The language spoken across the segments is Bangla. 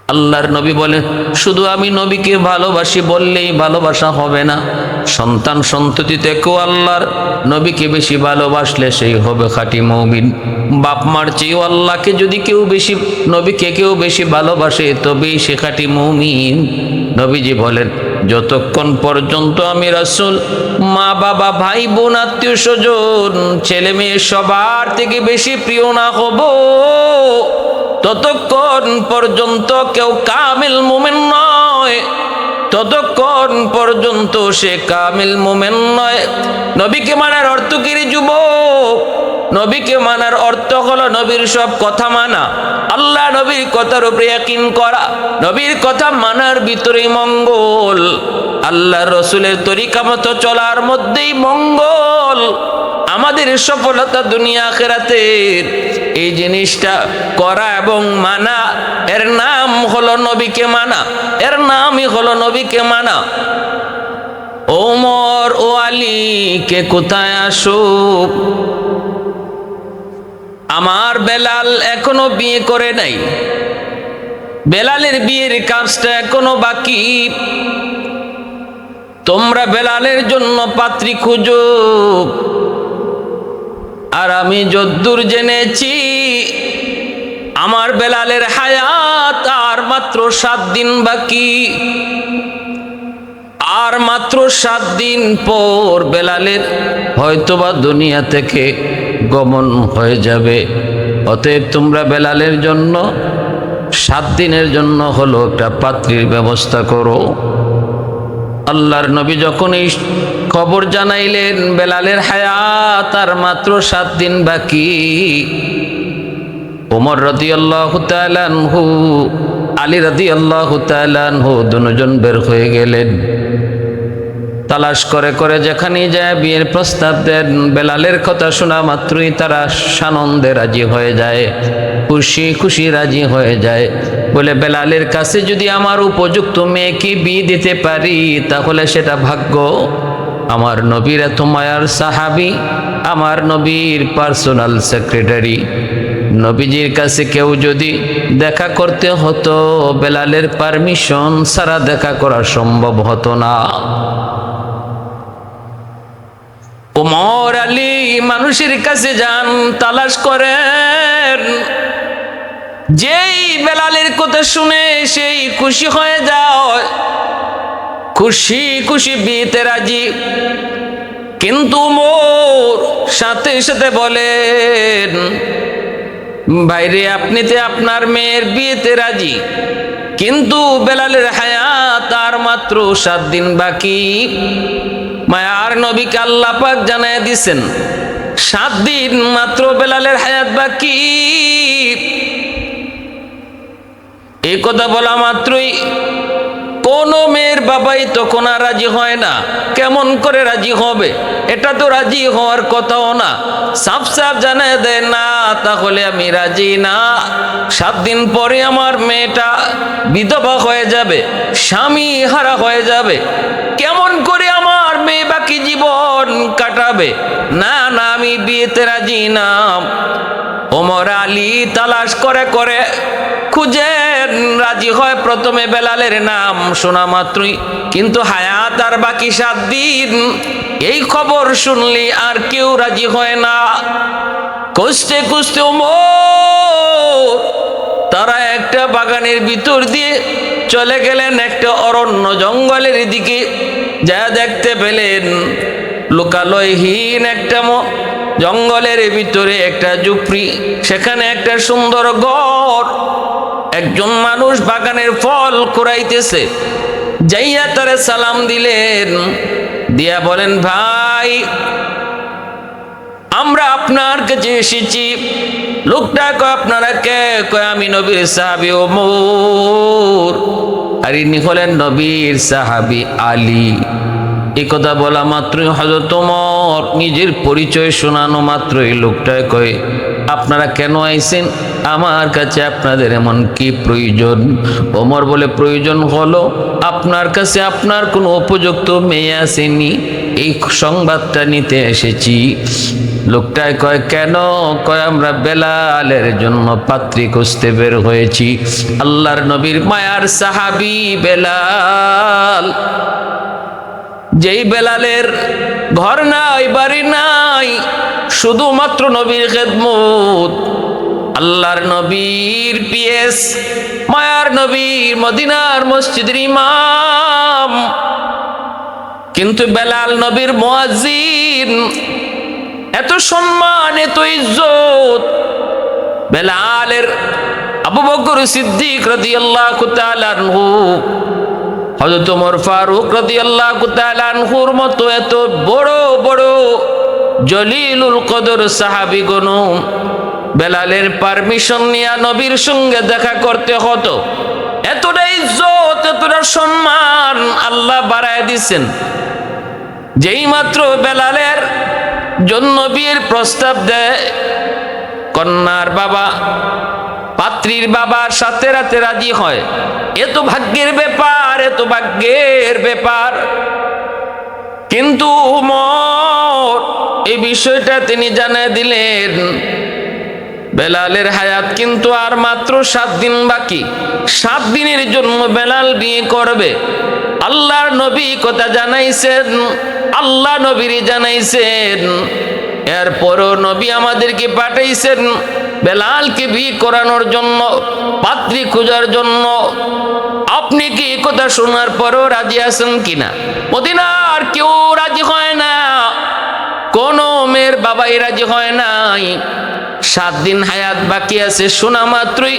আল্লাহর নবী বলেন, শুধু আমি নবীকে ভালোবাসি বললেই ভালোবাসা হবে না, সন্তান সন্ততি থেকেও আল্লাহর নবীকে বেশি ভালোবাসলে সেই হবে খাঁটি মুমিন। বাপ মার চেয়েও আল্লাহকে যদি কেউ বেশি, নবীকে কেউ বেশি ভালোবাসে তবেই সে খাঁটি মুমিন। নবীজি বলেন, যতক্ষণ পর্যন্ত আমি রাসূল মা বাবা ভাই বোন আত্মীয় স্বজন ছেলে মেয়ে সবার থেকে বেশি প্রিয় না হব, ততক্ষণ পর্যন্ত কেউ কামিল মুমিন নয়, ততক্ষণ পর্যন্ত সে কামিল মুমিন নয়। নবীকে মানার অর্থ কি রে যুবক? নবীকে মানার অর্থ হলো নবীর সব কথা মানা, আল্লাহ নবীর কথার উপরে ইয়াকিন করা, নবীর কথা মানার ভিতরেই মঙ্গল, আল্লাহ রসুলের তরিকা মতো চলার মধ্যেই মঙ্গল, আমাদের সফলতা দুনিয়া আখিরাতের। এই জিনিসটা করা এবং মানা, এর নাম হলো নবীকে মানা, এর নামই হলো নবীকে মানা। ওমর ও আলী কে কোথায় আসুক, আমার বেলাল এখনো বিয়ে করে নাই, বেলালের বিয়ের কাজটা এখনো বাকি, তোমরা বেলালের জন্য পাত্রী খুঁজো। আর আমি যদ্দূর জেনেছি আমার বেলালের হায়াত আর মাত্র 7 দিন বাকি, আর মাত্র 7 দিন পর বেলালের হয়তোবা দুনিয়া থেকে গমন হয়ে যাবে। অতএব তোমরা বেলালের জন্য 7 দিনের জন্য হলো একটা পাত্রীর ব্যবস্থা করো। আল্লাহর নবী যখন এই খবর জানাইলেন বেলালের হায়াত আর মাত্র 7 দিন বাকি, ওমর রাদিয়াল্লাহু তাআলা আনহু, আলী রাদিয়াল্লাহু তাআলা আনহু দুজন বের হয়ে গেলেন। তালাশ করে করে যেখানে যায় বিয়ের প্রস্তাব দেন। বেলালের কথা শোনা মাত্রই তারা সানন্দে রাজি হয়ে যায়, খুশি খুশি রাজি হয়ে যায়। বলে, বেলালের কাছে যদি আমার উপযুক্ত মেয়েকে বিয়ে দিতে পারি তাহলে সেটা ভাগ্য। আমার নবীর এত মায়ার সাহাবী, আমার নবীর পার্সোনাল সেক্রেটারি, নবীজির কাছে কেউ যদি দেখা করতে হতো বেলালের পারমিশন ছাড়া দেখা করা সম্ভব হতো না। ওমর আলী মানুষের কাছে যান, তালাশ করেন, যেই বেলালের কথা শুনে সেই খুশি হয়ে যায়, খুশি খুশি বিয়েতে রাজি। কিন্তু ওমর সাথে সাথে বলেন, ভাইরে আপনিতে আপনার মেয়ের বিয়েতে রাজি, কিন্তু বেলালের হায়াত আর মাত্র 7 দিন বাকি। মায়ার নবীকে আল্লাহ পাক জানায় দিছেন 7 দিন মাত্র বেলালের হায়াত বাকি। এই কথা বলা মাত্রই কোন মেয়ের বাবাই তখন আর রাজি হয় না। কেমন করে রাজি হবে? এটা তো রাজি হওয়ার কথাও না। সাফ সাফ জানায় দেয়, না তাহলে আমি রাজি না। 7 দিন পরে আমার মেয়েটা বিধবা হয়ে যাবে, স্বামী হারা হয়ে যাবে, কেমন করে আমার মেয়ে বাকি জীবন কাটাবে? না না, আমি বিয়েতে রাজি না। ওমর আলী তালাশ করে করে খুঁজেন, রাজি হয় প্রথমে বেলালের নাম শোনা মাত্রই, কিন্তু হায়াত আর বাকি 7 দিন। এই খবর শুনলি আর কেউ রাজি হয় না। খুঁজতে খুঁজতে ওমর তারা একটা বাগানের ভিতর দিয়ে চলে গেলেন একটা অরণ্য জঙ্গলের দিকে। যা দেখতে পেলেন লোকালয়হীন একটা জঙ্গলের ভিতরে একটা ঝুপড়ি, সেখানে একটা সুন্দর ঘর। একজন মানুষ বাগানের ফল কুড়াইতেছে। যাইয়া তারে সালাম দিলেন, দিয়া বলেন, ভাই আমরা আপনার কাছে এসেছি। লোকটা কয়, আপনারা কে? কয়, আমি নবীর সাহাবী ওমর। আর ইনি হলেন নবীর সাহাবী আলী। এই কথা বলা মাত্রই হযরত ওমর নিজের পরিচয় শোনানো মাত্রই লোকটায় কয়, আপনারা কেন আইছেন আমার কাছে? আপনাদের এমন কি প্রয়োজন? ওমর বলে, প্রয়োজন হলো আপনার কাছে আপনার কোনো উপযুক্ত মেয়ে আসেনি, এই সংবাদটা নিতে এসেছি। লোকটায় কয় কেন? কয় আমরা বেলালের জন্য পাত্রী খুঁজতে বের হয়েছি। আল্লাহর নবীর মায়ার সাহাবী বেলাল, যেই বেলালের ঘর নাই বাড়ি নাই, শুধুমাত্র নবীর খেদমত, আল্লাহর নবীর পিএস, মায়ার নবীর মদিনার মসজিদের ইমাম, কিন্তু বেলাল নবীর মুয়াজ্জিন। এত সম্মান, এত ইজ্জত বেলালের। আবু বকর সিদ্দিক রাদিয়াল্লাহু তাআলা আনহু, হযরত ওমর ফারুক রাদিয়াল্লাহু তাআলা আনহুর মতো এত বড় বড় জলিলুল কদর সাহাবীগণ বেলালের পারমিশন নিয়ে নবীর সঙ্গে দেখা করতে হতো। এতটা ইজ্জত, এতটা সম্মান আল্লাহ বাড়ায় দিয়েছেন। যেই মাত্র বেলালের জন্য বিয়ের প্রস্তাব দেয়, কন্যার বাবা পাত্রীর বাবার সাথে রাতে রাজি হয়। এত ভাগ্যের ব্যাপার, এত ভাগ্যের ব্যাপার। কিন্তু উমর এই বিষয়টা তিনি জানায় দিলেন, বেলালের হায়াত কিন্তু আর মাত্র 7 দিন বাকি। 7 দিনের জন্য বেলাল বিয়ে করবে। আল্লাহর নবী কথা জানাইছেন, আল্লাহ নবীরই জানাইছেন। এরপরও নবী আমাদেরকে পাঠাইছেন বেলালকে বিয়ে করানোর জন্য, পাত্রী খোঁজার জন্য। আপনি কি কথা শোনার পরও রাজি আছেন কিনা? মদিনার কেউ রাজি হয় না, কোন মেয়ের বাবাই রাজি হয় নাই। 7 দিন হায়াত বাকি আছে শোনা মাত্রই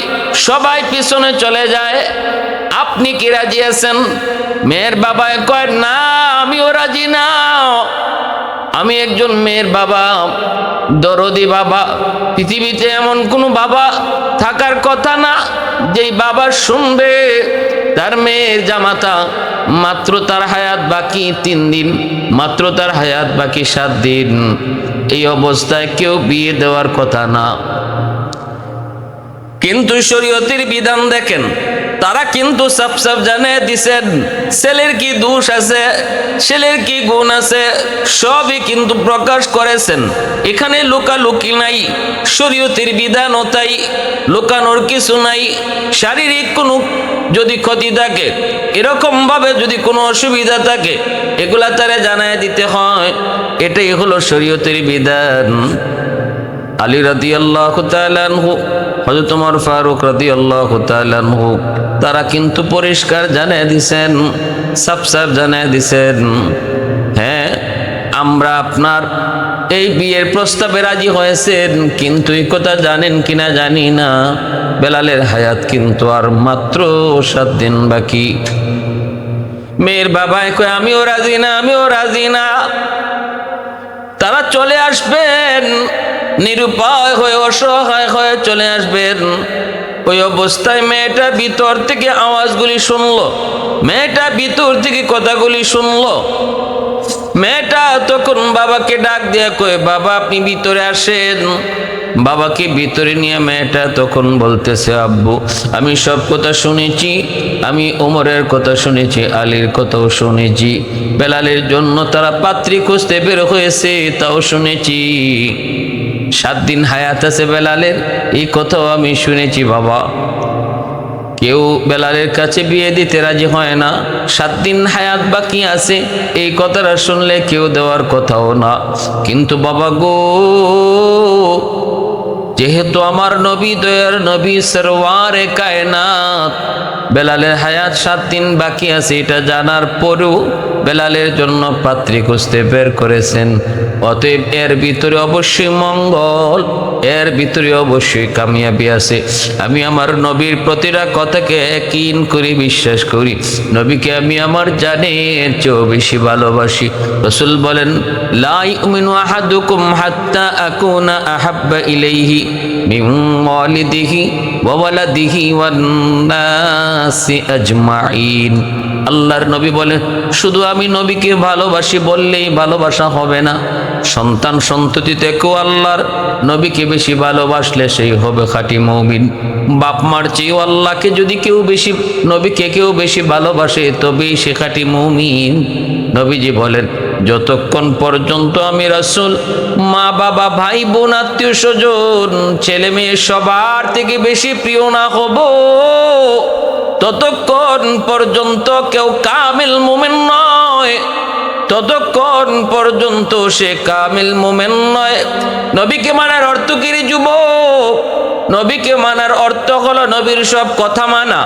সবাই পিছনে চলে যায়। আপনি কি রাজি আছেন? মেয়ের বাবা কয় না, আমিও রাজি না। আমি একজন মেয়ের বাবা, দরদি বাবা। পৃথিবীতে এমন কোনো বাবা থাকার কথা না যেই বাবা শুনবে তার মেয়ের জামাতা মাত্র তার হায়াত বাকি 3 দিন, মাত্র তার হায়াত বাকি 7 দিন। এই অবস্থায় কেউ বিয়ে দেওয়ার কথা না। কিন্তু শরীয়তের বিধান দেখেন, তারা কিন্তু সাফ সাফ জানিয়ে দিছেন ছেলের কি দোষ আছে, ছেলের কি গুণ আছে, সবই কিন্তু প্রকাশ করেছেন। এখানে লুকালুকি নাই, শরীয়তের বিধানও তাই, লুকানোর কিছু নাই। শারীরিক কোনো যদি ক্ষতি থাকে, এরকম ভাবে যদি কোনো অসুবিধা থাকে, এগুলা তারা জানায় দিতে হয়। এটাই হলো শরীয়তের বিধান। আলী রাদিয়াল্লাহু তাআলা আনহু, হযরত ওমর ফারুক রাদিয়াল্লাহু তাআলা আনহু, তারা কিন্তু পরিষ্কার জানিয়ে দিয়েছেন, সাফ সাফ জানিয়ে দিয়েছেন, হ্যাঁ আমরা আপনার এই বিয়ের প্রস্তাবে রাজি হয়েছেন, কিন্তু এই কথা জানেন কিনা জানি না, বেলালের হায়াত কিন্তু আর মাত্র 7 দিন বাকি। মেয়ের বাবাই কয় আমিও রাজি না, আমিও রাজি না। তারা চলে আসবেন, নিরুপায় হয়ে অসহায় হয়ে চলে আসবেন। ওই অবস্থায় মেয়েটা ভিতর থেকে আওয়াজগুলি শুনলো, মেয়েটা ভিতর থেকে কথাগুলি শুনলো। মেয়েটা তখন বাবাকে ডাক দিয়ে কয় বাবা আপনি ভিতরে আসেন। বাবাকে ভিতরে নিয়ে মেয়েটা তখন বলতেছে আব্বু আমি সব কথা শুনেছি, আমি ওমরের কথা শুনেছি, আলীর কথাও শুনেছি, বেলালের জন্য তারা পাত্রী খুঁজতে বের হয়েছে তাও শুনেছি, 7 দিন হায়াত আছে বেলালের এই কথাও আমি শুনেছি বাবা। কেউ বেলালের কাছে বিয়ে দিতে রাজি হয় না, 7 দিন হায়াত বাকি আছে এই কথাটা শুনলে কেউ দেওয়ার কথাও না। কিন্তু বাবা গো, যেহেতু আমার নবী দয়ার নবী সরওয়ারে কায়নাত বেলালের হায়াত 7 দিন বাকি আছে এটা জানার পরেও বেলালের জন্য পাত্রী খুঁজতে বের করেছেন, অতএব এর ভিতরে অবশ্যই মঙ্গল, এর ভিতরে অবশ্যই কামিয়াবি আছে। আমি আমার নবীর প্রতিটা কথাকে ইয়াকিন করি, বিশ্বাস করি। নবীকে আমি আমার জানের চেয়েও বেশি ভালোবাসি। রাসূল বলেন লা ইউমিনু আহাদুকুম হাত্তা আকুনা আহাব্বা ইলাইহি মিন ওয়ালিদিহি ওয়া ওয়ালাদিহি ওয়ান নাসি আজমাইন। আল্লাহর নবী বলেন শুধু আমি নবীকে ভালোবাসি বললেই ভালোবাসা হবে না, সন্তান সন্ততি থেকেও আল্লাহর নবীকে বেশি ভালোবাসলে সেই হবে খাঁটি মুমিন। বাপ মার চেয়েও আল্লাহকে যদি কেউ বেশি, নবীকে কেউ বেশি ভালোবাসে তবেই সে খাঁটি মুমিন। নবীজি বলেন যতক্ষণ পর্যন্ত আমি রাসূল মা বাবা ভাই বোন আত্মীয় স্বজন ছেলে মেয়ে সবার থেকে বেশি প্রিয় না হব, ততক্ষণ পর্যন্ত কেউ কামিল মুমিন নয়, ততক্ষণ পর্যন্ত সে কামিল মুমিন নয়। নবীকে মানার অর্থ কি রে যুবক? নবীকে মানার অর্থ হলো নবীর সব কথা মানা,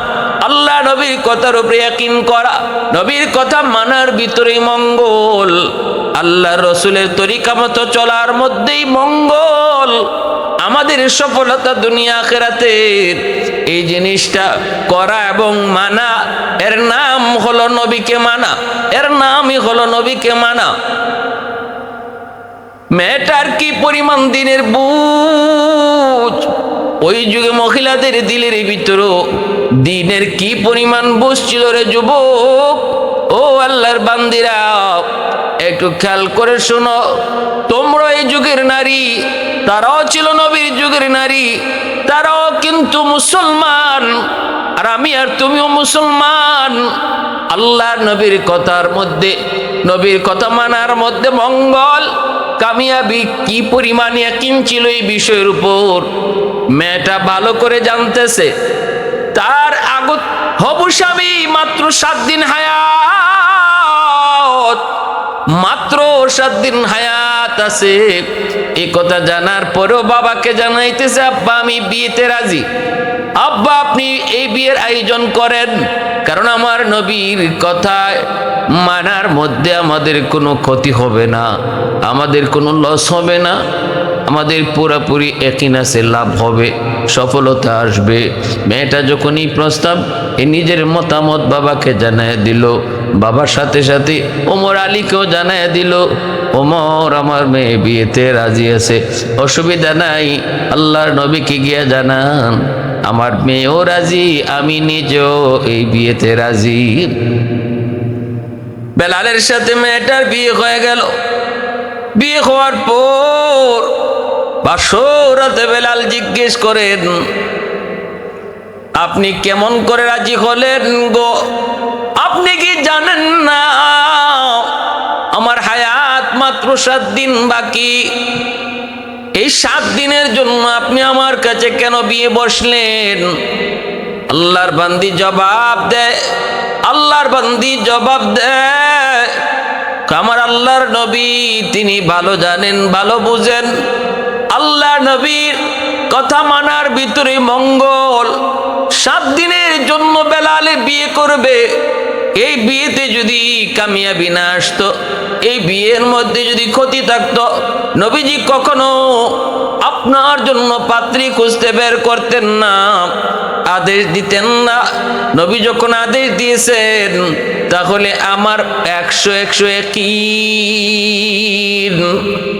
আল্লাহ নবীর কথার উপরে ইয়াকিন করা, নবীর কথা মানার ভিতরেই মঙ্গল, আল্লাহ রসুলের তরিকা মতো চলার মধ্যেই মঙ্গল, আমাদের সফলতা দুনিয়া আখিরাতের। এই জিনিসটা করা এবং মানা, এর নাম হলো নবীকে মানা, এর নামই হলো নবীকে মানা। মেয়েটার কি পরিমাণ দিনের বুঝ, ওই যুগে মহিলাদের দিলের ভিতরও দিনের কি পরিমাণ বুঝ ছিল রে যুবক। ও আল্লাহর বান্দিরা, একটু খেয়াল করে শোনো, তোমরা এই যুগের নারী, তারাও ছিল নবীর যুগের নারী, তারাও কিন্তু মুসলমান, আর আমি আর তুমিও মুসলমান। আল্লাহর নবীর কথার মধ্যে, নবীর কথা মানার মধ্যে মঙ্গল কামিয়াবি কি পরিমাণ ইয়াকিন ছিল এই বিষয়ের উপর। মেয়েটা ভালো করে জানতেছে তার আগত হবু স্বামী মাত্র 7 দিন হায়াত, মাত্র 7 দিন হায়াত আছে। এই কথা জানার পরেও বাবাকে জানাইতেছে, আব্বা আমি বিয়েতে রাজি, আব্বা আপনি এই বিয়ের আয়োজন করেন, কারণ আমার নবীর কথা মানার মধ্যে আমাদের কোনো ক্ষতি হবে না, আমাদের কোনো লস হবে না, আমাদের পুরোপুরি ইয়াকিন আছে লাভ হবে, সফলতা আসবে। মেয়েটা যখনই প্রস্তাব নিজের মতামত বাবাকে জানায় দিল, বাবার সাথে সাথে ওমর আলীকেও জানায় দিল, ওমর আমার মেয়ে বিয়েতে রাজি আছে, অসুবিধা নাই, আল্লাহর নবীকে গিয়া জানান আমার মেয়েও রাজি, আমি নিজেও এই বিয়েতে রাজি। বেলালের সাথে মেয়েটার বিয়ে হয়ে গেল। বিয়ে হওয়ার পর বাসরাতে বেলাল জিজ্ঞেস করেন, আপনি কেমন করে রাজি হলেন গো? আপনি কি জানেন না আমার হায়াত মাত্র 7 দিন বাকি? এই 7 দিনের জন্য আপনি আমার কাছে কেন বিয়ে বসলেন? আল্লাহর বান্দি জবাব দেয়, আল্লাহর বান্দি জবাব দেয়, আমার আল্লাহর নবী তিনি ভালো জানেন, ভালো বুঝেন, আল্লাহ নবীর কথা মানার ভিতরে মঙ্গল। 7 দিনের জন্য বেলালে বিয়ে করবে, এই বিয়েতে যদি কামিয়াবি না আসতো, এই বিয়ের মধ্যে যদি ক্ষতি থাকতো, নবীজি কখনো আপনার জন্য পাত্রী খুঁজতে বের করতেন না, আদেশ দিতেন না। নবী যখন আদেশ দিয়েছেন, তাহলে আমার 100 ইয়াকিন,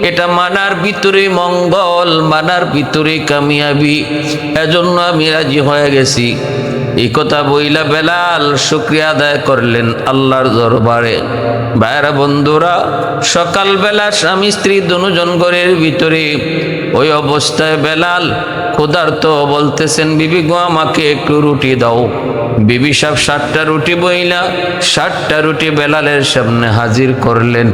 এটা মানার ভিতরে মঙ্গল, মানার ভিতরে কামিয়াবি, এজন্য আমি রাজি হয়ে গেছি। এই কথা বইলা বেলাল শুকরিয়া আদায় করলেন আল্লাহর দরবারে। ভাইরা বন্ধুরা, সকালবেলা স্বামী স্ত্রী দুজন ঘরের ভিতরে, ওই অবস্থায় বেলাল ক্ষুধার্ত, বলতেছেন বিবি গো আমাকে একটু রুটি দাও। বিবি সাহেব 7টা রুটি বইলা 7টা রুটি বেলালের সামনে হাজির করলেন।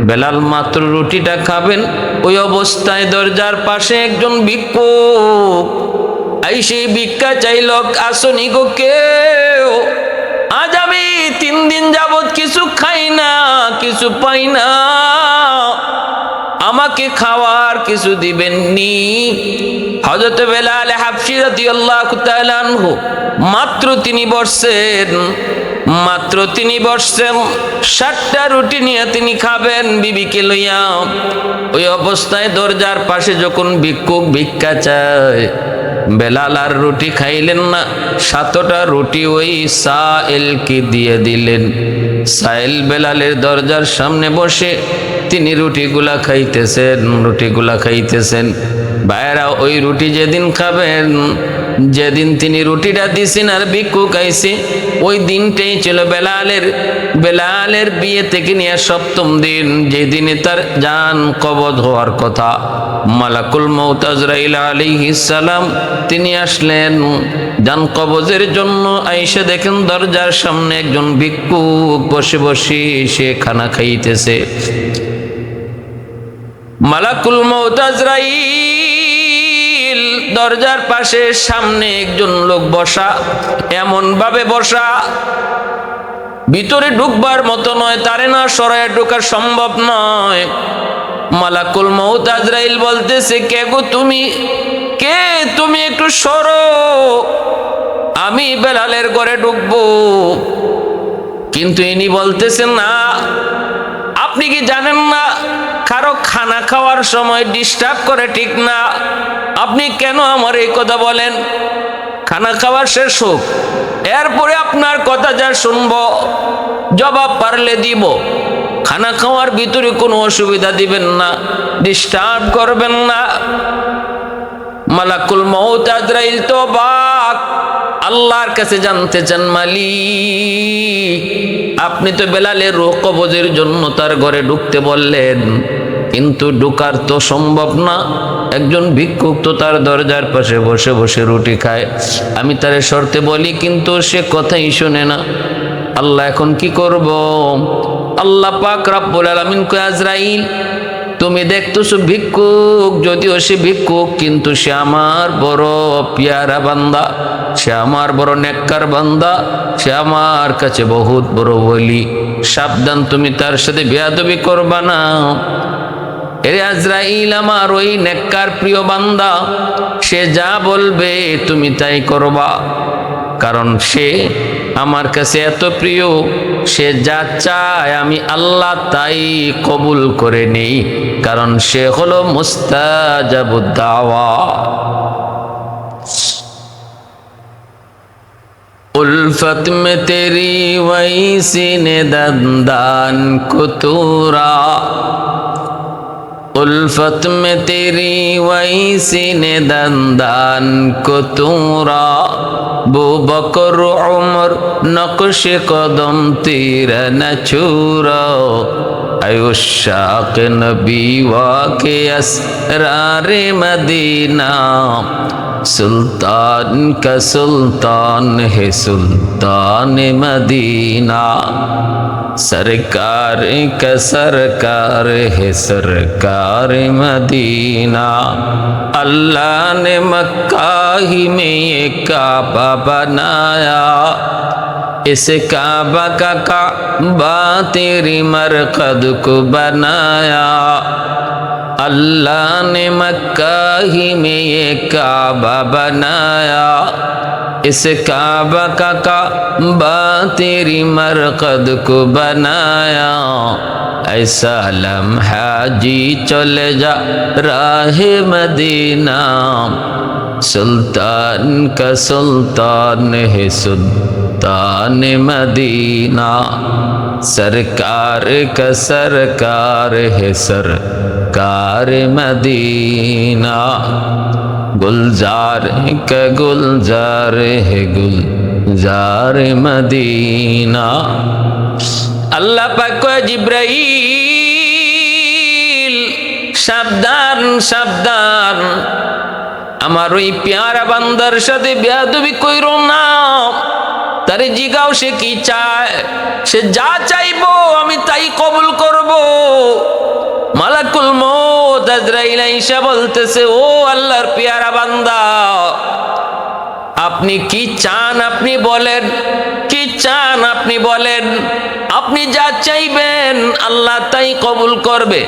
বেলাল মাত্র রুটিটা খাবেন, ওই অবস্থায় দরজার পাশে একজন ভিক্ষুক আইসে ভিক্ষা চাইল, আসনি গো কেউ? আজ আমি 3 দিন যাবত কিছু খাই না, কিছু পাই না, আমাকে খাওয়ার কিছু দিবেননি? হযরত বেলাল হাবশী রাদিয়াল্লাহু তাআলা আনহু মাত্র তিনি বসছেন, মাত্র তিনি বসছেন, 7টা রুটি নিয়ে তিনি খাবেন বিবিকে লইয়া। ওই অবস্থায় দরজার পাশে যখন ভিক্ষুক ভিক্ষা চায়, বেলাল আর রুটি খাইলেন না, 7টা রুটি ওই সাইলকে দিয়ে দিলেন। সাইল বেলালের দরজার সামনে বসে তিনি রুটিগুলা খাইতেছেন, রুটিগুলা খাইতেছেন। ভাইয়েরা, ওই রুটি যেদিন খাবেন যেদিন তিনি রুটিটা দিছেন আর ভিক্ষুক আইছে, ওই দিনটাই ছিল বেলালের বিয়ে থেকে নিয়ে 7ম দিন, যেদিনে তার জান কবজ হওয়ার কথা। মালাকুল মউত আজরাইল আলাইহিস সালাম তিনি আসলেন জান কবজের জন্য। আইসা দেখেন দরজার সামনে একজন ভিক্ষুক বসে বসে সে খানা খাইতেছে। মালাকুল মউত আজরাইল দরজার পাশে সামনে একজন লোক বসা, এমন ভাবে বসা ভিতরে ঢুকবার মতো নয়, তারে না সরায় ঢোকা সম্ভব নয়। মালাকুল মউত আজরাইল বলতেছে, কে গো তুমি, কে তুমি, একটু সরো, আমি বেলালের ঘরে ঢুকবো। কিন্তু ইনি বলতেছেন, না, আপনি কি জানেন না কারো খানা খাওয়ার সময় ডিস্টার্ব করে ঠিক না? আপনি কেন আমার এই কথা বলেন? খানা খাওয়ার শেষ হোক, এরপরে আপনার কথা যা শুনবো জবাব পারলে দিব। খানা খাওয়ার ভিতরে কোনো অসুবিধা দিবেন না, ডিস্টার্ব করবেন না। মালাকুল মউত আজরাইল তো বাক, আল্লাহর কাছে জানতে চান, মালিক আপনি তো বেলালের রূহ কবজের জন্য তার ঘরে ঢুকতে বললেন, কিন্তু ঢুকার তো সম্ভব না। একজন ভিক্ষুক তো তার দরজার পাশে বসে বসে রুটি খায়, আমি তারে শর্তে বলি কিন্তু সে কথাই শোনে না। আল্লাহ এখন কি করব? আল্লাহ পাক রব্বুল আলামিন কয়, আজরাইল তুমি দেখতেছো ভিক্ষুক, যদিও সে ভিক্ষুক কিন্তু সে আমার বড় পিয়ারা বান্দা, সে আমার বড় নেককার বান্দা, সে আমার কাছে বহুত বড় ওলি। সাবধান, তুমি তার সাথে বেয়াদবি করবা না। এরে আজরাইল, আমার ওই নেককার প্রিয় বান্দা, সে যা বলবে তুমি তাই করবা, কারণ সে আমার কাছে এত প্রিয়, সে যা চায় আমি আল্লাহ তাই কবুল করে নেই, কারণ সে হলো মুস্তাজাবুদ দাওয়া। उल्फत में तेरी वैसी ने दंदान कुतूरा, उल्फत में तेरी वैसी ने दंदान कुतूरा, बू बकर उमर नक्श कदम तेरा न छूरा, आयुशाक नबी वाके असरारे मदीना, सुल्तान का सुल्तान है सुल्तान मदीना, सरकार का सरकार है सरकार मदीना, अल्लाह ने मक्का ही में ये काबा बनाया, इस काबा का काबा तेरी मरकद को बनाया, अल्लाह ने मक्का ही में ये काबा बनाया, इस काबा का काबा तेरी मरकद को बनाया, ऐसा लम्हा जी चले जा राह मदीना, सुल्तान का सुल्तान है सुल्तान मदीना, सरकार का सरकार है सरकार मदीना, गुलजार का गुलजार है गुलजार मदीना। अल्लाह पाक को जिब्राइल सावधान सावधान, আমার ওই পেয়ারা বান্দার সাথে বেয়াদবি কইরো না। তারে জিগাও সে কি চায়, সে যা চাইবো আমি তাই কবুল করব। মালাকুল মউত আজরাইল আইসা বলতেছে, ও আল্লাহর পেয়ারা বান্দা, আপনি কি চান আপনি বলেন, কি চান আপনি বলেন, আপনি যা চাইবেন আল্লাহ তাই কবুল করবে।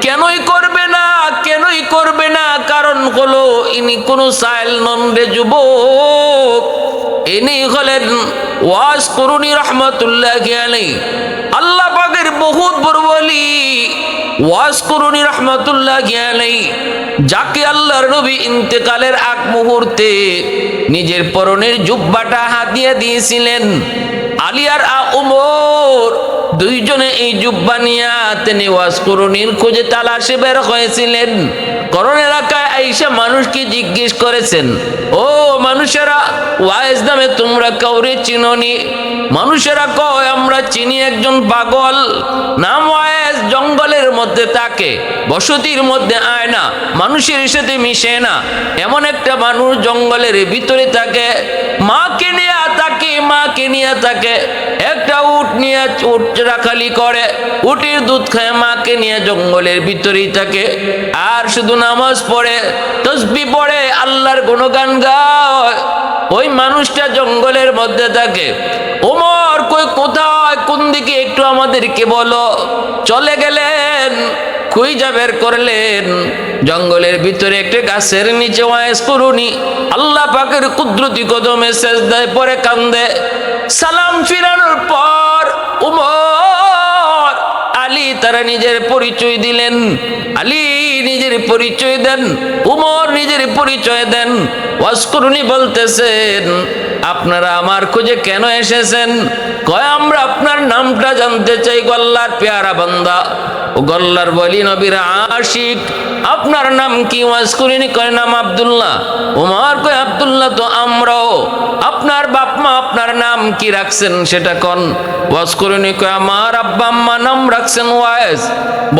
কেনই করবে না, কেনই করবে না? কারণ হলো ইনি কোন সাইল নন রে যুবক, ইনি হলেন ওয়াজ করুনি রহমাতুল্লাহি আলাইহি, আল্লাহ পাকের বহুত বড় ওলি ওয়াজ করুনি রহমাতুল্লাহি আলাইহি, যাকে আল্লাহর নবী ইন্তেকালের আগ মুহূর্তে নিজের পরনের জুব্বাটা হাতিয়ে দিয়েছিলেন। আলী আর উমর দুইজনে এই জুব্বা নিয়ে তিনি ওয়াজ করুনির খোঁজে তালাশে বের হয়েছিলেন। করণ এলাকায় আইসা মানুষকে জিজ্ঞেস করেছেন, ও মানুষেরা, ওয়াইজ নামে তোমরা কাউরে চিনোনি? মানুষেরা কয়, আমরা চিনি একজন পাগল, নাম ওয়াইজ, জঙ্গলের মধ্যে থাকে, বসতির মধ্যে আয় না, মানুষের সাথে মিশে না, এমন একটা মানুষ জঙ্গলের ভিতরে থাকে, মাকে নিয়ে থাকে, একটা উট নিয়ে উট রাখালি করে, উটের দুধ খায়, মাকে নিয়ে জঙ্গলের ভিতরেই থাকে, আর শুধু নামাজ পড়ে, তসবিহ পড়ে, আল্লাহর গুণগান গায়। ওই মানুষটা জঙ্গলের মধ্যে থাকে। ওমর কই, কোথায়, কোন দিকে, একটু আমাদেরকে বলো। চলে গেলেন, খুঁজা বের করলেন, জঙ্গলের ভিতরে একটা গাছের নিচে ওয়াইজ করুনি আল্লাহ পাকের কুদরতি কদমে সেজদায় পড়ে কান্দে। সালাম ফিরানোর পর উমর, আলী তারা নিজের পরিচয় দিলেন। আলী নিজের পরিচয় দেন, উমর নিজের পরিচয় দেন। ওয়াজ করুনি বলতেছেন, আপনারা আমার খোঁজে কেন এসেছেন? কয়, আমরা আপনার নামটা জানতে চাই গো আল্লাহর পেয়ারা বান্দা, ও গল্লার বলি নবীর আশিক, আপনার নাম কি? ওয়াজ করিনি কয়, নাম আব্দুল্লাহ। ওমর কয়, আব্দুল্লাহ তো আমরাও, আপনার বাপ মা আপনার নাম কি রাখছেন সেটা কোন? ওয়াজ করিনি কয়, আমার আব্বা আম্মা নাম রাখছেন ওয়াইজ।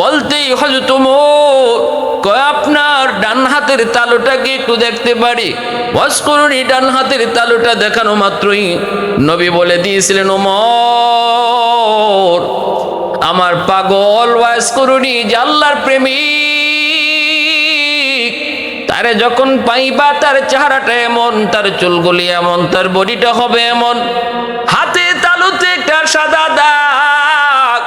বলতেই হযরত ওমর কয়, আপনার ডান হাতের তালুটা কি একটু দেখতে পারি? ওয়াজ করিনি ডান হাতের তালুটা দেখানো মাত্রই নবী বলে দিয়েছিলেন, ওমর আমার পাগল ওয়াজ করুনি যে আল্লাহর প্রেমিক, তারে যখন পাইবা তার চেহারাটা এমন, তার চুলগুলি এমন, তার বডিটা হবে এমন, হাতে তালুতে একটা সাদা দাগ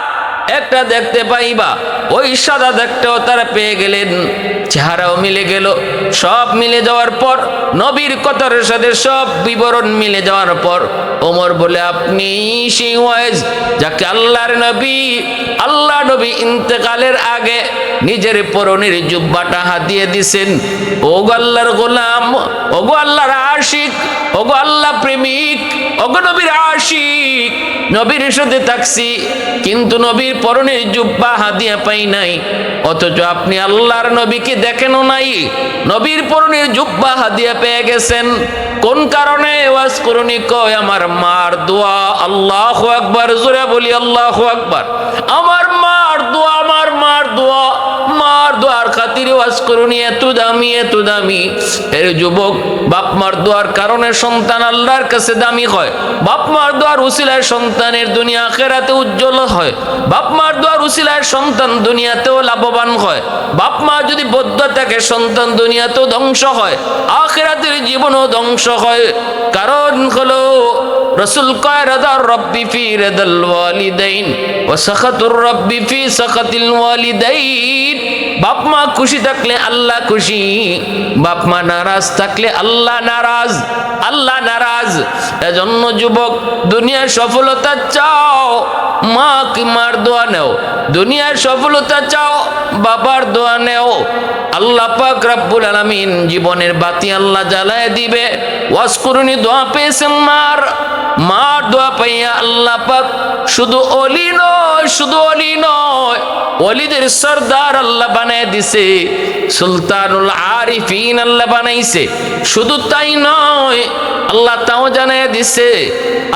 একটা দেখতে পাইবা। ওই সাদা দাগটাও তারা পেয়ে গেলেন, চেহারাও মিলে গেল। সব মিলে যাওয়ার পর, নবীর কথার সাথে সব বিবরণ মিলে যাওয়ার পর ওমর বলে, আপনি সেই ওয়াইজ যাকে আল্লাহ নবী ইন্তেকালের আগে নিজের পরনের জুব্বাটা হাতিয়ে দিছেন। ওগো আল্লাহর গোলাম, ওগো আল্লাহর আশিক, ওগো আল্লাহ প্রেমিক, ওগো নবীর আশিক, নবীর সাথে থাকছি কিন্তু নবীর পরনের জুব্বা হাদিয়া পাই নাই, অথচ আপনি আল্লাহর নবীকে দেখেনও নাই, নবীর পরনের জুব্বা হাদিয়া পেয়ে গেছেন। কোন কারণে? ওয়াজ করুনি কয়, আমার মার দোয়া। আল্লাহু আকবার, জোরে বলি আল্লাহু আকবার। আমার মার দোয়া, আমার মার দোয়া, মার দোয়ার খাতিরে ওয়াজ করুনি এত দামি, এত দামি। এর যুবক, বাপ মার দোয়ার কারণে সন্তান আল্লাহর কাছে দামি হয়। বাপ মার দোয়ার উসিলায় সন্তানের দুনিয়া আখিরাতে উজ্জ্বল হয়। বাপ মার দোয়ার উসিলায় সন্তান দুনিয়াতেও লাভবান হয়। বাপ মা যদি বদ্ধ থাকে, সন্তান দুনিয়াতেও ধ্বংস হয়, আখিরাতের জীবনও ধ্বংস হয়। কারণ হলো রাসূল কয়, রাদার রব্বি ফি রাদাল ওয়ালিদাইন ওয়া সাখাতুর রব্বি ফি সাখাতিল ওয়ালিদাইন। বাপ মা খুশি থাকলে আল্লাহ খুশি, বাপ মা নারাজ থাকলে আল্লাহ নারাজ, আল্লাহ নারাজ। এজন্য যুবক, দুনিয়ার সফলতা চাও, মার দোয়া নেও। দুনিয়ার সফলতা চাও, বাবার দোয়া নেও। আল্লাহ পাক রব্বুল আলামিন জীবনের বাতি আল্লাহ জ্বালায় দিবে। ওয়াজ করুনি দোয়া পেয়েছেন মার দোয়া পাইয়া আল্লাহ পাক শুধু ওলি নয়, শুধু ওলি নয়, ওলিদের সরদার আল্লাহ বানায় দিছে, সুলতানুল আরিফিন আল্লাহ বানাইছে। শুধু তাই নয়, আল্লাহ তাও জানায় দিছে,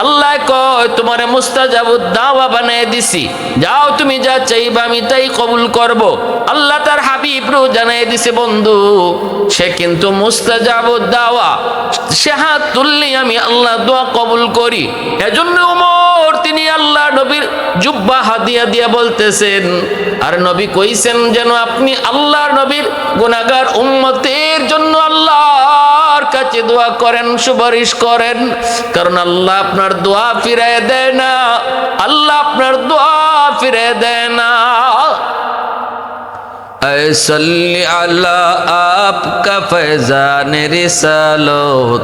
আল্লাহ কয় তোমারে মুস্তাজাবুদ দাওয়া বানায় দিছি, যাও তুমি যা চাইবা আমি তাই কবুল করব। আল্লাহ তার হাবিবরও জানায় দিছে, বন্ধু সে কিন্তু মুস্তাজাবুদ দাওয়া, সে হাত তুললে আমি আল্লাহ দোয়া কবুল করি। এজন্য ওমর তিনি আল্লাহ নবীর জুব্বা হাদিয়া দিয়া বলতেছেন, আর নবী কইছেন যেন আপনি আল্লাহর নবীর গুনাহগার উম্মতের জন্য আল্লাহর কাছে দোয়া করেন, সুপারিশ করেন। কারণ আল্লাহ আপনার দোয়া ফিরায় দেয় না, আল্লাহ আপনার দোয়া ফিরায় দেয় না। ऐ सल्ली अला आपका फैज़ान रिसालत,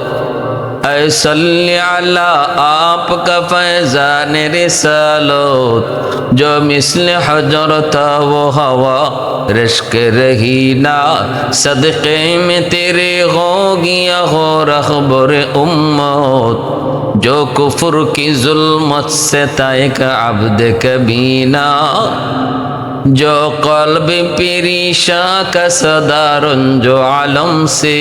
ऐ सल्ली अला आपका फैज़ान रिसालत, जो मिसल हजरत वो हवा रिश्क रही ना, सदक़े में तेरे हो गया हो रहबर उम्मत, जो कुफ्र की जुल्मत से तायक अब्द कबीना। जो कल्ब पेरीशा का सदारन जो आलम से,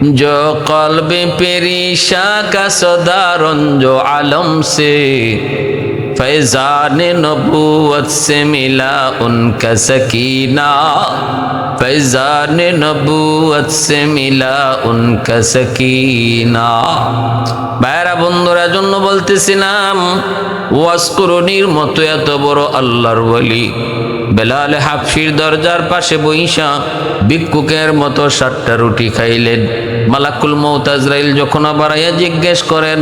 जो कल्ब पेरीशा का सदारन जो आलम से, फैज़ान नबूवत से मिला उनका सकीना, फैज़ान नबूवत से मिला उनका सकीना। ভাইরা বন্ধুরা, জন্য বলতেছিলাম ওয়াজকুরুনির মতো এত বড় আল্লাহর ওয়ালি বেলাল হাফসির দরজার পাশে বইসা ভিক্ষুকের মতো 7টা রুটি খাইলেন। মালাকুল মউত আজরাইল যখন বাড়াইয়া জিজ্ঞেস করেন,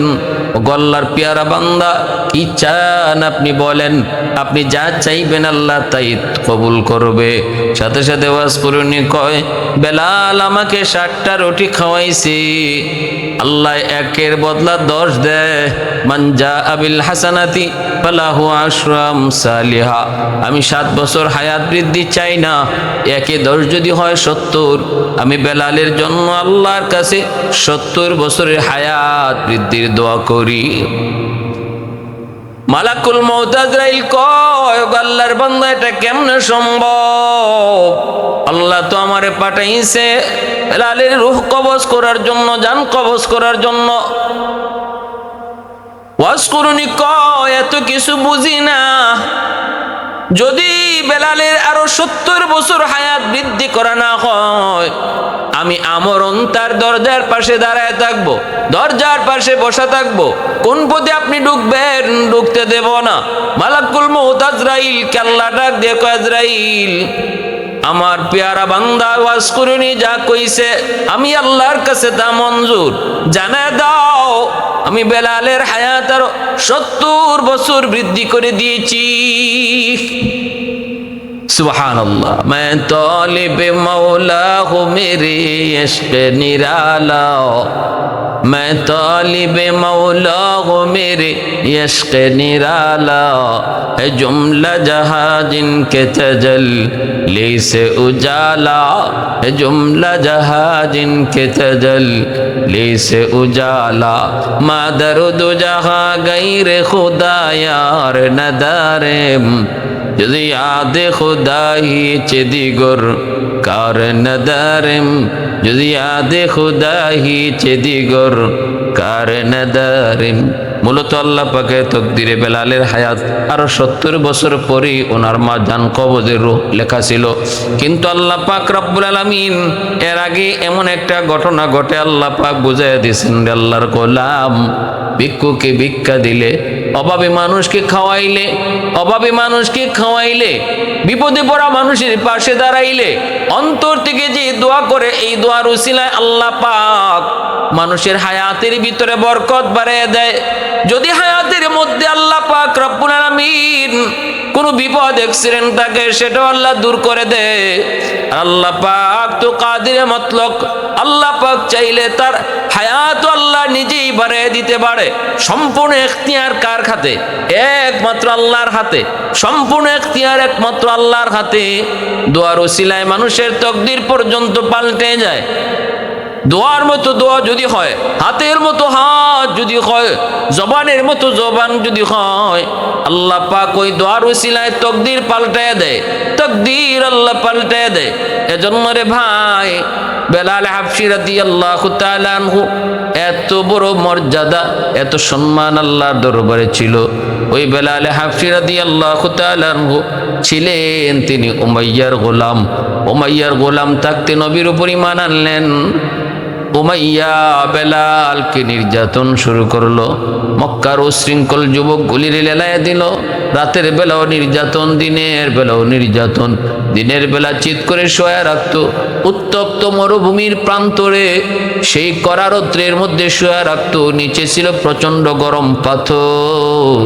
ও আল্লাহর পেয়ারা বান্দা, কি চান আপনি বলেন, আপনি যা চাইবেন আল্লাহ তাই কবুল করবে। সাথে সাথে ওয়াজকুরুনি কয়, বেলাল আমাকে 7টা রুটি খাওয়াইছে, আল্লাহ একের বদলা 10 দেয়। মানজা আবিল হাসানাতি ফালাহু আশরু আমসালিহা। আমি 7 বছর হায়াত বৃদ্ধি চাই না, একে 10 যদি হয় 70। আমি বেলালের জন্য আল্লাহর কাছে 70 বছরের হায়াত বৃদ্ধির দোয়া করি। মালাকুল মউত আজরাইল কয়, আল্লাহর বান্দা এটা কেমনে সম্ভব? আল্লাহ তো আমারে পাঠাইছে বেলালের রূহ কবজ করার জন্য, জান কবজ করার জন্য। ওয়াজকুরুনি কয়, এত কিছু বুঝি না, যদি বেলালের আরো 70 বছর হায়াত বৃদ্ধি করা না হয়, আমি আমরণ তার দরজার পাশে দাঁড়ায় থাকবো, দরজার পাশে বসা থাকবো। কোন পথে আপনি ঢুকবেন, ঢুকতে দেব না। মালাকুল মউত আজরাইল কে আল্লাহ ডাক দিয়ে কয়, আজরাইল আমার পেয়ারা বান্দা ওয়াজকুরুনি যা কইছে আমি আল্লাহর কাছে তা মঞ্জুর, জানায় দাও আমি বেলালের হায়াত আরো 70 বছর বৃদ্ধি করে দিয়েছি। সুবহানাল্লাহ। मैं तालिब मौला हूँ मेरे इश्क निराला, मैं तालिब मौला हूँ मेरे इश्क निराला, है जुमला जहाँ जिनके तजल्ली से उजाला, है जुमला जहाँ जिनके तजल्ली से उजाला, मादरुद जहाँ गैर खुदा यार नदारेम, যদি আদে খুদাহি চেদিগর কার নদারেম, যদি আদে খুদাহি চেদিগর কার নদারেম। মূলত আল্লাহ পাকের তকদিরে বেলালের হায়াত আরো 70 বছর পরে ওনার মা জান কবজের রূহ লেখা ছিল। কিন্তু আল্লাহ পাক রব্বুল আলামিন এর আগে এমন একটা ঘটনা ঘটে আল্লাহ পাক বুঝাইয়া দিয়েছেন, আল্লাহর গোলাম ভিক্ষুকে ভিক্ষা দিলে, অভাবী মানুষকে খাওয়াইলে, অভাবী মানুষকে খাওয়াইলে, বিপদে পড়া মানুষের পাশে দাঁড়াইলে, অন্তর থেকে যে দোয়া করে, এই দোয়ার উসিলায় আল্লাহ পাক মানুষের হায়াতের ভিতরে বরকত বাড়িয়ে দেয়। যদি হায়াতের মধ্যে আল্লাহ পাক রব্বুল আলামিন কোনো বিপদ অ্যাক্সিডেন্ট থাকে, সেটাও আল্লাহ দূর করে দেয়। আল্লাহ পাক তো কাদিরে মতলক, আল্লাহ পাক চাইলে তার হায়াত আল্লাহ নিজেই বাড়িয়ে দিতে পারে। সম্পূর্ণ এখতিয়ার কার হাতে? একমাত্র আল্লাহর হাতে। সম্পূর্ণ এখতিয়ার একমাত্র আল্লাহর হাতে। দোয়ার ওসিলায় মানুষের তকদির পর্যন্ত পাল্টে যায়। দোয়ার মতো দোয়া যদি হয়, হাতের মতো হাত যদি হয়, জবানের মতো জবান যদি হয়, আল্লাহ পাক ওই দোয়ার ওসিলায় তকদির পাল্টায় দেয়, তকদির আল্লাহ পাল্টায় দেয়। এজন্য রে ভাই, বেলাল হাফসি রাদিয়াল্লাহু তাআলা আনহু এত বড় মর্যাদা, এত সম্মান আল্লাহর দরবারে ছিল। ওই বেলাল হাফসি রাদিয়াল্লাহু তাআলা আনহু ছিলেন তিনি উমাইয়ার গোলাম। উমাইয়ার গোলাম থাকতে নবীর উপর ঈমান আনলেন। উমাইয়া বেলালকে নির্যাতন শুরু করলো। মক্কার উশৃঙ্খল যুবকগুলির লেলায় দিল। রাতের বেলাও নির্যাতন, দিনের বেলাও নির্যাতন। দিনের বেলা চিৎ করে শোয়া রাখতো। উত্তপ্ত মরুভূমির প্রান্তরে সেই কড়া রৌদ্রের মধ্যে শোয়া রাখতো। নিচে ছিল প্রচন্ড গরম পাথর,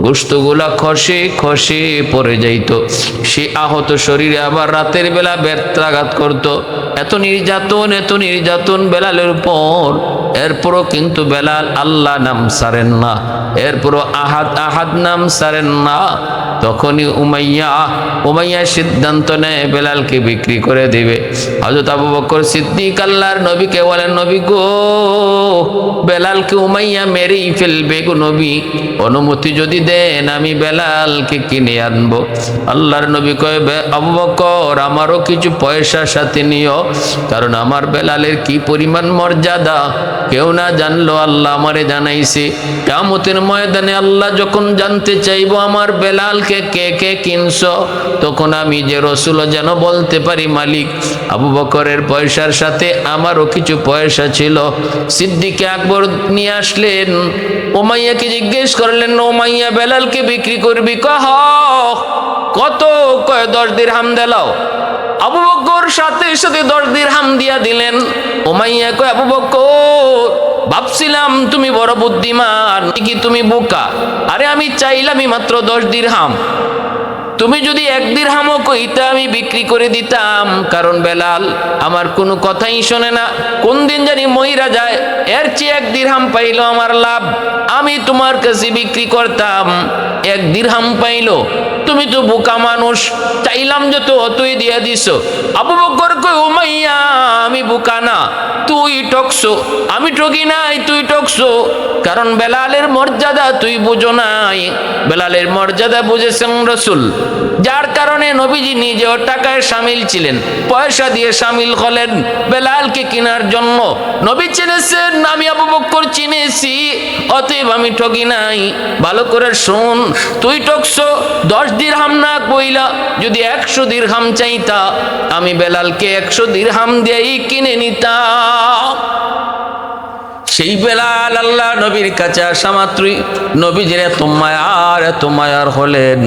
গোশতগুলা খসে খসে পড়ে যাইত। সে আহত শরীরে আবার রাতের বেলা ব্যর্থাঘাত করত। এত নির্যাতন, এত নির্যাতন বেলালের উপর। এরপরও কিন্তু বেলাল আল্লাহ নাম ছাড়েন না, এরপরও আহাদ আহাদ নাম ছাড়েন না। তখনই উমাইয়া সিদ্ধান্ত নেয় বেলালকে বিক্রি করে দিবে। হযরত আবু বকর সিদ্দিক আল্লাহর নবীকে বলেন, নবী গো, বেলালকে উমাইয়া মেরেই ফেলবে গো নবী, অনুমতি যদি দেন আমি বেলালকে কিনে আনবো। আল্লাহর নবী কয়, আবু বকর, আমারও কিছু পয়সা সাথে নিও, কারণ আমার বেলালের কি পরিমাণ মর্যাদা কেউ না জানলো, আল্লাহ আমারে জানাইছে। কিয়ামতের ময়দানে আল্লাহ যখন জানতে চাইবো আমার বেলালকে কে কে কিনছো, তখন আমি যে রসুল যেন বলতে পারি, মালিক আবু বকরের পয়সার সাথে আমারও কিছু পয়সা ছিল। সিদ্দিকে আকবর নিয়ে আসলেন, উমাইয়াকে জিজ্ঞেস করলেন, উমাইয়া বেলালকে বিক্রি করবি? কত? কয় 10 দিরহাম দিলাও। আবু বকর সাথে সাথে 10 দিরহাম দিয়া দিলেন। উমাইয়া কয়, আবু বকর, ভাবছিলাম তুমি বড় বুদ্ধিমান, কি তুমি বোকা? আরে আমি চাইলামই মাত্র 10 দিরহাম, তুমি যদি 1 দিরহামও কইতা আমি বিক্রি করে দিতাম, কারণ বেলাল আমার কোনো কথাই শোনে না, কোন দিন জানি মইরা যায়, এর চেয়ে 1 দিরহাম পাইলো আমার লাভ, আমি তোমার কাছে বিক্রি করতাম। 1 দিরহাম পাইলো, তুমি তো বোকা মানুষ, চাইলাম যত অতই দিয়া দিছো। আবু বকর কই, উমাইয়া আমি বোকা না, তুই ঠকছো, আমি ঠকি নাই, তুই ঠকছো, কারণ বেলালের মর্যাদা তুই বুঝো নাই। বেলালের মর্যাদা বুঝেছেন রাসূল, যার কারণে নবীজি নিজেও টাকায় শামিল ছিলেন, পয়সা দিয়ে শামিল হলেন বেলালকে কেনার জন্য। নবী চিনেছেন, আমি আবু বকর চিনেছি, অতএব আমি ঠকি নাই। ভালো করে শোন, তুই ঠকছো, 10 দিরহাম না কইলা যদি 100 দিরহাম চাইতা, আমি বেলালকে 100 দিরহাম দিয়েই কিনে নিতাম। সেই বেলাল আল্লাহ নবীর কাছে আসা মাত্রই নবীজির এত মায়ার হলেন,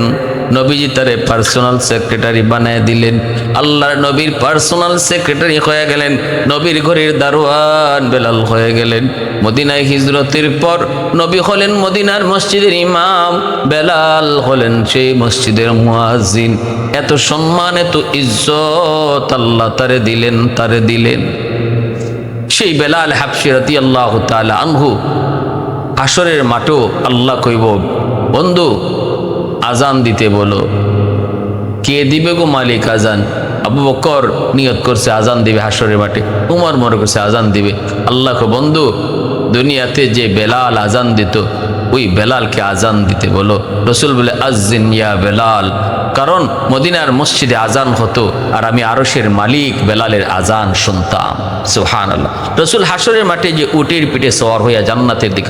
নবীজি তারে পার্সোনাল সেক্রেটারি বানায় দিলেন। আল্লাহর নবীর পার্সোনাল সেক্রেটারি হয়ে গেলেন, নবীর ঘরের দারোয়ান বেলাল হয়ে গেলেন। মদিনায় হিজরতের পর নবী হলেন মদিনার মসজিদের ইমাম, বেলাল হলেন সেই মসজিদের মুয়াজ্জিন। এত সম্মান, এত ইজ্জত আল্লাহ তারে দিলেন। সেই বেলাল হাবশী রাদিয়াল্লাহু তাআলা আনহু হাসরের মাঠেও আল্লাহ কইব, বন্ধু আজান দিতে বলো। কে দিবে গো মালিক আজান? আবু বকর নিয়ত করছে আজান দিবে হাসরের মাঠে, উমর মনে করছে আজান দিবে। আল্লাহ কো, বন্ধু দুনিয়াতে যে বেলাল আজান দিত, ওই বেলালকে আজান দিতে বলো। রসুল বলে, আজ্জিন ইয়া বেলাল, কারণ মদিনার মসজিদে আজান হতো আর আমি আরশের মালিক বেলালের আজান শুনতাম। সুবহানাল্লাহ। রসুল হাসরের মাঠে যে উটের পিঠে সওয়ার হইয়া জান্নাতের দিকে